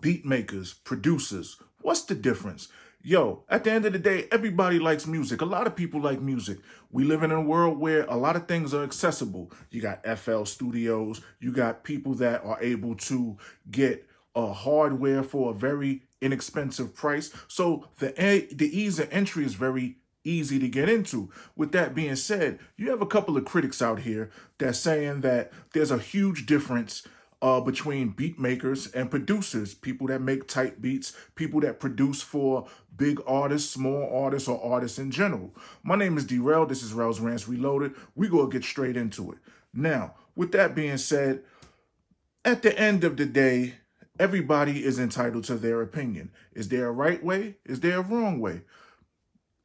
beat makers, producers. What's the difference? Yo, at the end of the day, everybody likes music. A lot of people like music. We live in a world where a lot of things are accessible. You got FL studios, you got people that are able to get hardware for a very inexpensive price. So the ease of entry is very easy to get into. With that being said, you have a couple of critics out here that's saying that there's a huge difference between beat makers and producers, people that make tight beats, people that produce for big artists, small artists, or artists in general. My name is D-Rel. This is Rel's Rants Reloaded. We gonna get straight into it. Now, with that being said, at the end of the day, everybody is entitled to their opinion. Is there a right way? Is there a wrong way?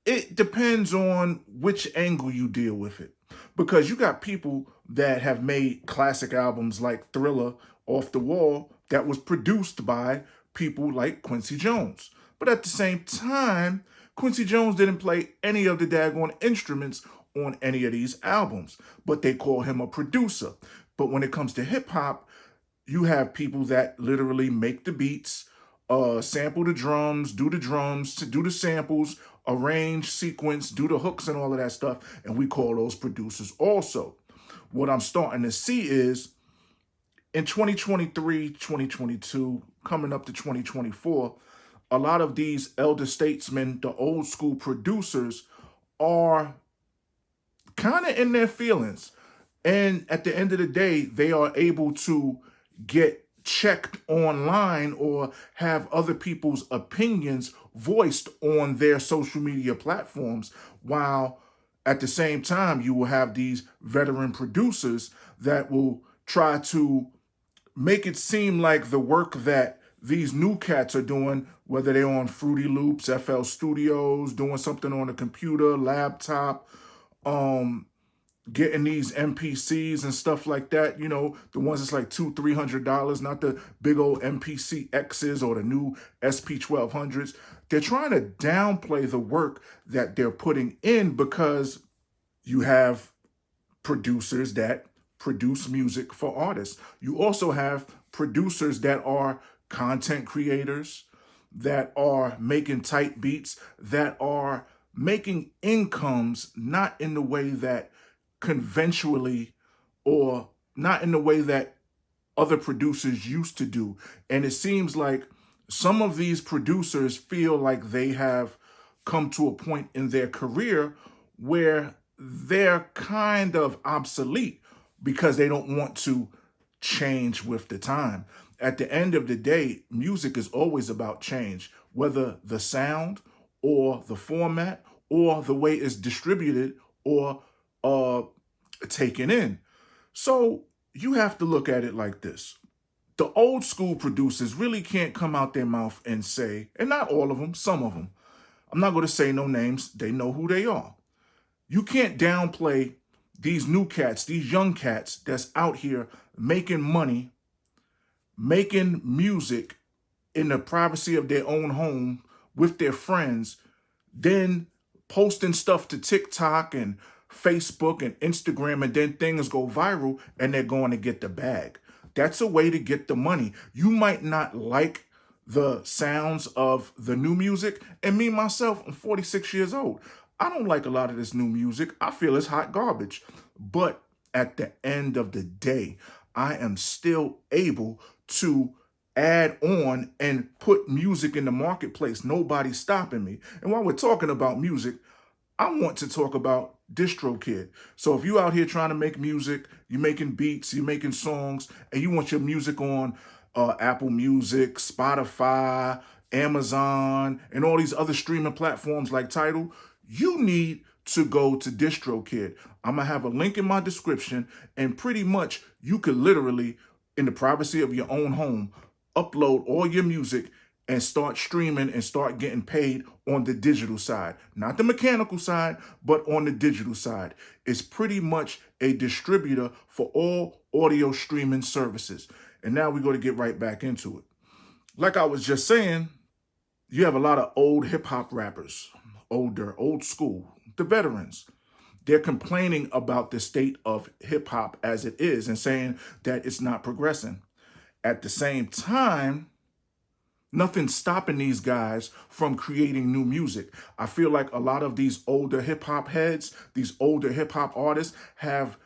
It depends on which angle you deal with it. Because you got people that have made classic albums like Thriller, Off the Wall, that was produced by people like Quincy Jones. But at the same time, Quincy Jones didn't play any of the daggone instruments on any of these albums, but they call him a producer. But when it comes to hip hop, you have people that literally make the beats, sample the drums, do the samples, arrange, sequence, do the hooks and all of that stuff, and we call those producers also. What I'm starting to see is in 2023, 2022, coming up to 2024, a lot of these elder statesmen, the old school producers, are kind of in their feelings. And at the end of the day, they are able to get checked online or have other people's opinions voiced on their social media platforms, while at the same time you will have these veteran producers that will try to make it seem like the work that these new cats are doing, whether they're on Fruity Loops, FL Studios, doing something on a computer, laptop, getting these MPCs and stuff like that, you know, the ones that's like $200-300, not the big old MPC X's or the new SP1200s. They're trying to downplay the work that they're putting in because you have producers that produce music for artists. You also have producers that are content creators, that are making tight beats, that are making incomes not in the way that conventionally, or not in the way that other producers used to do. And it seems like some of these producers feel like they have come to a point in their career where they're kind of obsolete because they don't want to change with the time. At the end of the day, music is always about change, whether the sound or the format or the way it's distributed or taken in. So you have to look at it like this. The old school producers really can't come out their mouth and say, and not all of them, some of them, I'm not going to say no names, they know who they are. You can't downplay these new cats, these young cats that's out here making money, making music in the privacy of their own home with their friends, then posting stuff to TikTok and Facebook and Instagram, and then things go viral and they're going to get the bag. That's a way to get the money. You might not like the sounds of the new music. And me, myself, I'm 46 years old. I don't like a lot of this new music. I feel it's hot garbage. But at the end of the day, I am still able to add on and put music in the marketplace. Nobody's stopping me. And while we're talking about music, I want to talk about DistroKid. So if you out here trying to make music, you're making beats, you're making songs, and you want your music on Apple Music, Spotify, Amazon, and all these other streaming platforms like Tidal, you need to go to DistroKid. I'm going to have a link in my description, and pretty much you could literally, in the privacy of your own home, upload all your music and start streaming and start getting paid on the digital side. Not the mechanical side, but on the digital side. It's pretty much a distributor for all audio streaming services. And now we're going to get right back into it. Like I was just saying, you have a lot of old hip hop rappers, old school, the veterans. They're complaining about the state of hip hop as it is and saying that it's not progressing. At the same time, Nothing's stopping these guys from creating new music. I feel like a lot of these older hip hop heads, these older hip hop artists have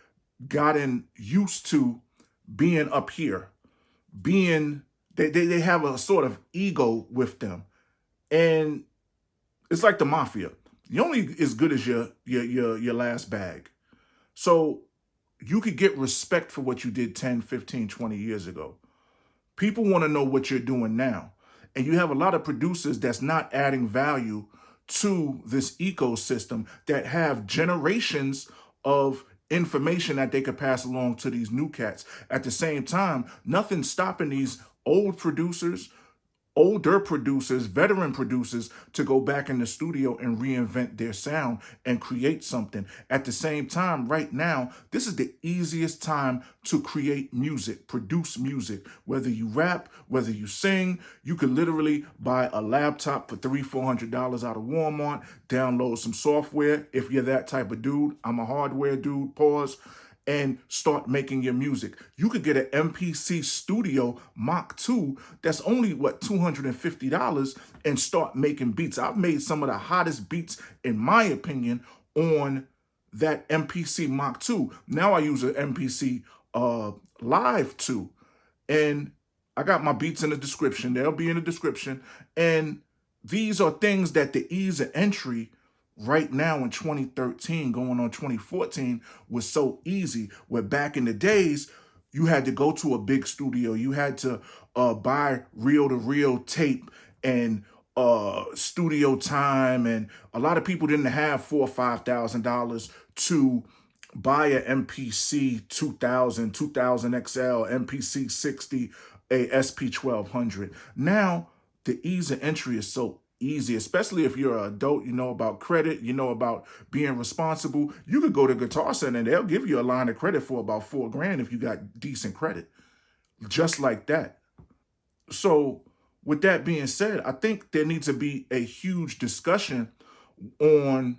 gotten used to being up here, being, they have a sort of ego with them. And it's like the mafia. You're only as good as your last bag. So you could get respect for what you did 10, 15, 20 years ago. People want to know what you're doing now. And you have a lot of producers that's not adding value to this ecosystem that have generations of information that they could pass along to these new cats. At the same time, nothing's stopping these old producers, older producers, veteran producers to go back in the studio and reinvent their sound and create something. At the same time, right now, this is the easiest time to create music, produce music. Whether you rap, whether you sing, you could literally buy a laptop for $300-400 out of Walmart, download some software if you're that type of dude. I'm a hardware dude, pause, and start making your music. You could get an MPC Studio Mach 2 that's only, $250 and start making beats. I've made some of the hottest beats, in my opinion, on that MPC Mach 2. Now I use an MPC Live 2. And I got my beats in the description. They'll be in the description. And these are things that the ease of entry right now in 2013 going on 2014 was so easy, where back in the days you had to go to a big studio, you had to buy reel-to-reel tape and studio time, and a lot of people didn't have $4,000 or $5,000 to buy an MPC 2000 XL, MPC 60, a SP1200. Now the ease of entry is so easy, especially if you're an adult, you know about credit, you know about being responsible. You could go to Guitar Center and they'll give you a line of credit for about $4,000 if you got decent credit. Just like that. So with that being said, I think there needs to be a huge discussion on,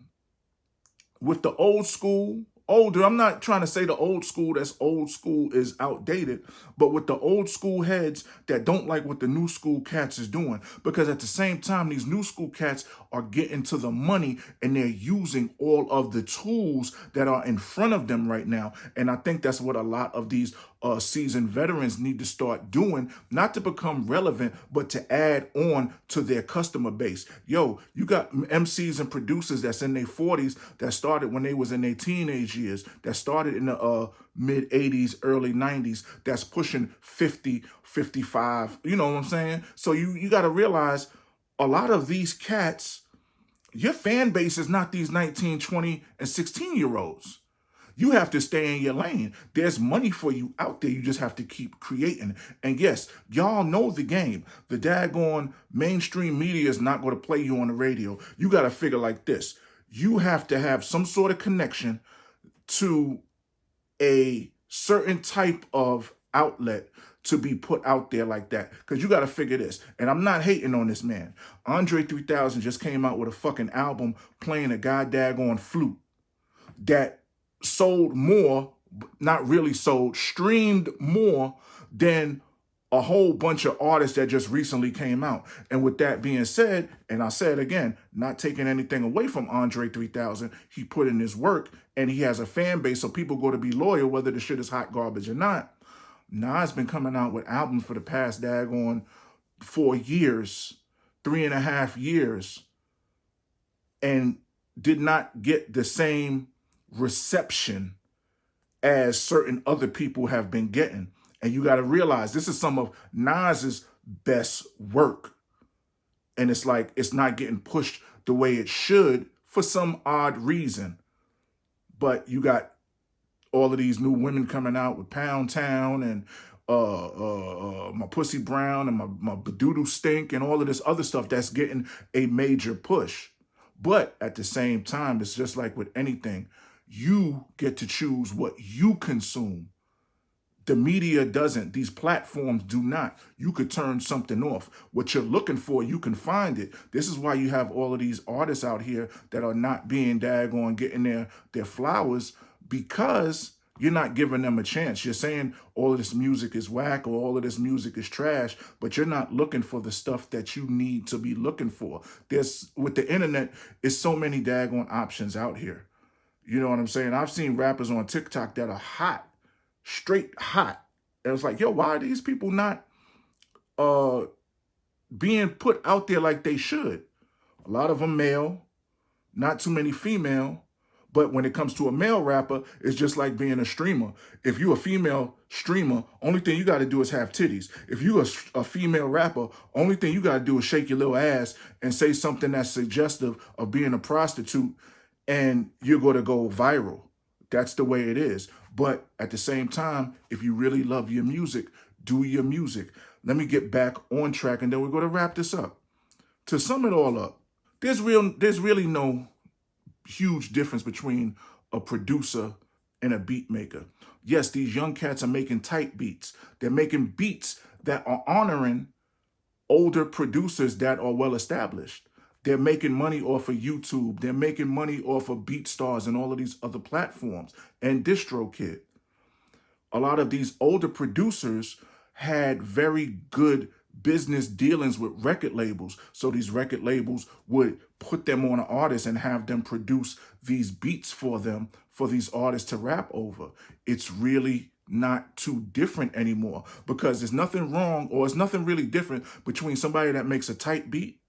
with the old school, older, I'm not trying to say the old school that's old school is outdated, but with the old school heads that don't like what the new school cats is doing. Because at the same time, these new school cats are getting to the money and they're using all of the tools that are in front of them right now. And I think that's what a lot of these seasoned veterans need to start doing, not to become relevant, but to add on to their customer base. Yo, you got MCs and producers that's in their 40s that started when they was in their teenage years, that started in the mid 80s, early 90s, that's pushing 50, 55, you know what I'm saying? So you got to realize a lot of these cats, your fan base is not these 19, 20, and 16-year-olds. You have to stay in your lane. There's money for you out there. You just have to keep creating. And yes, y'all know the game. The daggone mainstream media is not going to play you on the radio. You got to figure like this. You have to have some sort of connection to a certain type of outlet to be put out there like that. Because you got to figure this. And I'm not hating on this man. Andre 3000 just came out with a fucking album playing a goddamn flute that sold more, not really sold, streamed more than a whole bunch of artists that just recently came out. And with that being said, and I said again, not taking anything away from Andre 3000, he put in his work and he has a fan base, so people go to be loyal whether the shit is hot garbage or not. Nas been coming out with albums for the past daggone 4 years, 3.5 years, and did not get the same reception as certain other people have been getting. And you got to realize this is some of Nas's best work. And it's like, it's not getting pushed the way it should for some odd reason. But you got all of these new women coming out with Pound Town and my Pussy Brown and my Badoodle Stink and all of this other stuff that's getting a major push. But at the same time, it's just like with anything. You get to choose what you consume. The media doesn't. These platforms do not. You could turn something off. What you're looking for, you can find it. This is why you have all of these artists out here that are not being daggone getting their flowers, because You're not giving them a chance. You're saying all of this music is whack or all of this music is trash, but you're not looking for the stuff that you need to be looking for. There's with the internet, it's so many daggone options out here. You know what I'm saying? I've seen rappers on TikTok that are hot, straight hot. And it's like, yo, why are these people not uh being put out there like they should? A lot of them male, not too many female. But when it comes to a male rapper, it's just like being a streamer. If you a female streamer, only thing you got to do is have titties. If you a female rapper, only thing you got to do is shake your little ass and say something that's suggestive of being a prostitute, and you're going to go viral. That's the way it is. But at the same time, if you really love your music, do your music. Let me get back on track, and then we're going to wrap this up. To sum it all up, there's really no huge difference between a producer and a beat maker. Yes, these young cats are making tight beats. They're making beats that are honoring older producers that are well established. They're making money off of YouTube. They're making money off of BeatStars and all of these other platforms and DistroKid. A lot of these older producers had very good business dealings with record labels. So these record labels would put them on an artist and have them produce these beats for them, for these artists to rap over. It's really not too different anymore, because there's nothing wrong, or it's nothing really different between somebody that makes a tight beat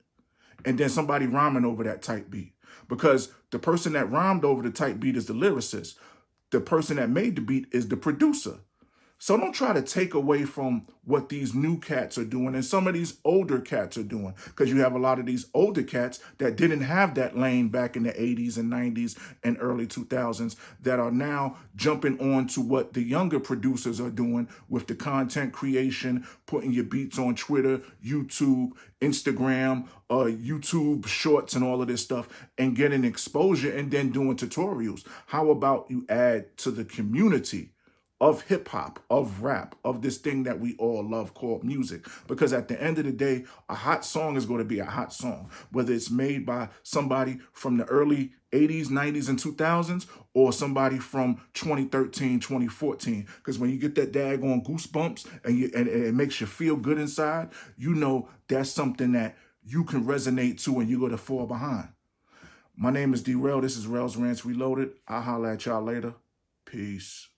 and then somebody rhyming over that tight beat. Because the person that rhymed over the tight beat is the lyricist. The person that made the beat is the producer. So don't try to take away from what these new cats are doing and some of these older cats are doing, because you have a lot of these older cats that didn't have that lane back in the 80s and 90s and early 2000s that are now jumping on to what the younger producers are doing with the content creation, putting your beats on Twitter, YouTube, Instagram, YouTube shorts and all of this stuff, and getting exposure and then doing tutorials. How about you add to the community of hip hop, of rap, of this thing that we all love called music? Because at the end of the day, a hot song is going to be a hot song, whether it's made by somebody from the early 80s, 90s, and 2000s, or somebody from 2013, 2014. Because when you get that daggone goosebumps and it makes you feel good inside, you know that's something that you can resonate to and you're going to fall behind. My name is D-Rel. This is Rel's Rants Reloaded. I'll holler at y'all later. Peace.